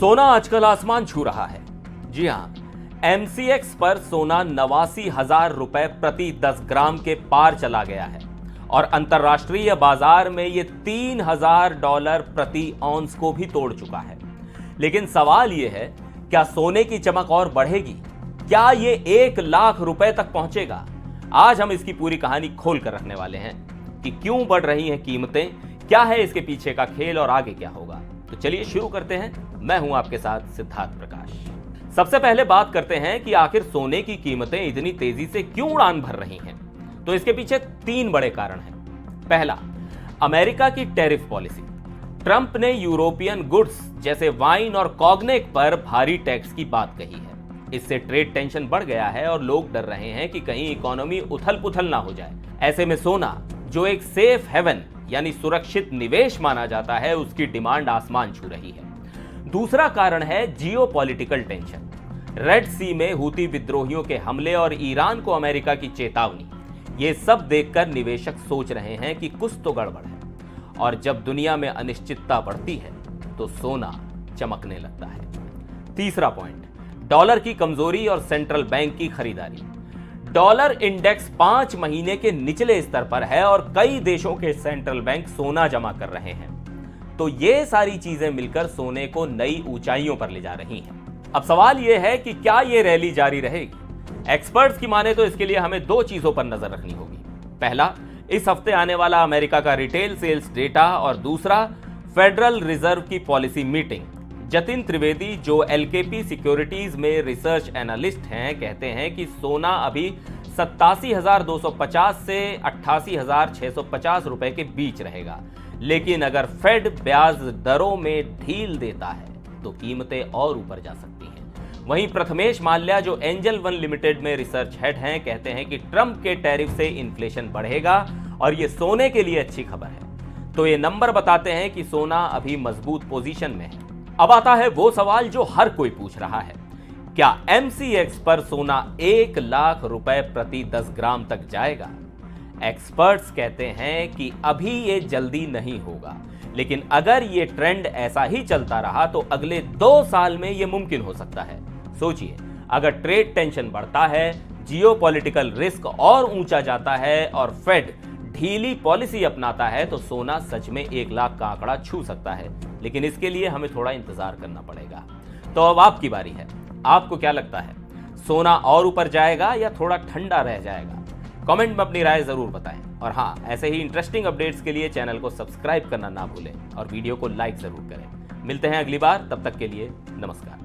सोना आजकल आसमान छू रहा है। जी हां, एमसीएक्स पर सोना 89,000 रुपए प्रति 10 ग्राम के पार चला गया है और अंतर्राष्ट्रीय बाजार में यह $3,000 प्रति औंस को भी तोड़ चुका है। लेकिन सवाल यह है, क्या सोने की चमक और बढ़ेगी? क्या यह 1 लाख रुपए तक पहुंचेगा? आज हम इसकी पूरी कहानी खोल कर रखने वाले हैं कि क्यों बढ़ रही हैं कीमतें, क्या है इसके पीछे का खेल और आगे क्या होगा। तो चलिए शुरू करते हैं। मैं हूं आपके साथ सिद्धार्थ प्रकाश। सबसे पहले बात करते हैं कि आखिर सोने की कीमतें इतनी तेजी से क्यों उड़ान भर रही हैं। तो इसके पीछे 3 बड़े कारण हैं। पहला, अमेरिका की टैरिफ पॉलिसी। ट्रंप ने यूरोपियन गुड्स जैसे वाइन और कॉग्नेक पर भारी टैक्स की बात कही है। इससे ट्रेड टेंशन बढ़ गया है और लोग डर रहे हैं कि कहीं इकोनॉमी उथल पुथल ना हो जाए। ऐसे में सोना, जो एक सेफ हेवन यानी सुरक्षित निवेश माना जाता है, उसकी डिमांड आसमान छू रही है। दूसरा कारण है जियोपॉलिटिकल टेंशन। रेड सी में हूती विद्रोहियों के हमले और ईरान को अमेरिका की चेतावनी, ये सब देखकर निवेशक सोच रहे हैं कि कुछ तो गड़बड़ है। और जब दुनिया में अनिश्चितता बढ़ती है तो सोना चमकने लगता है। तीसरा पॉइंट, डॉलर की कमजोरी और सेंट्रल बैंक की खरीदारी। डॉलर इंडेक्स 5 महीने के निचले स्तर पर है और कई देशों के सेंट्रल बैंक सोना जमा कर रहे हैं। तो ये सारी चीजें मिलकर सोने को नई ऊंचाइयों पर ले जा रही हैं। अब सवाल यह है कि क्या ये रैली जारी रहेगी? एक्सपर्ट्स की माने तो इसके लिए हमें 2 चीजों पर नजर रखनी होगी। पहला, इस हफ्ते आने वाला अमेरिका का रिटेल सेल्स डेटा और दूसरा, फेडरल रिजर्व की पॉलिसी मीटिंग। जतिन त्रिवेदी, जो एलकेपी सिक्योरिटीज में रिसर्च एनालिस्ट हैं, कहते हैं कि सोना अभी 87,250 से 88,650 रुपए के बीच रहेगा। लेकिन अगर फेड ब्याज दरों में ढील देता है तो कीमतें और ऊपर जा सकती हैं। वहीं प्रथमेश माल्या, जो एंजल वन लिमिटेड में रिसर्च हेड हैं, कहते हैं कि ट्रंप के टैरिफ से इन्फ्लेशन बढ़ेगा और ये सोने के लिए अच्छी खबर है। तो ये नंबर बताते हैं कि सोना अभी मजबूत पोजीशन में है। अब आता है वो सवाल जो हर कोई पूछ रहा है, क्या एमसीएक्स पर सोना 1 लाख रुपए प्रति 10 ग्राम तक जाएगा? एक्सपर्ट्स कहते हैं कि अभी ये जल्दी नहीं होगा, लेकिन अगर ये ट्रेंड ऐसा ही चलता रहा तो अगले 2 साल में ये मुमकिन हो सकता है। सोचिए, अगर ट्रेड टेंशन बढ़ता है, जियोपॉलिटिकल रिस्क और ऊंचा जाता है और फेड ढीली पॉलिसी अपनाता है तो सोना सच में 1 लाख का आंकड़ा छू सकता है। लेकिन इसके लिए हमें थोड़ा इंतजार करना पड़ेगा। तो अब आपकी बारी है। आपको क्या लगता है, सोना और ऊपर जाएगा या थोड़ा ठंडा रह जाएगा? कमेंट में अपनी राय जरूर बताएं। और हाँ, ऐसे ही इंटरेस्टिंग अपडेट्स के लिए चैनल को सब्सक्राइब करना ना भूलें और वीडियो को लाइक जरूर करें। मिलते हैं अगली बार, तब तक के लिए नमस्कार।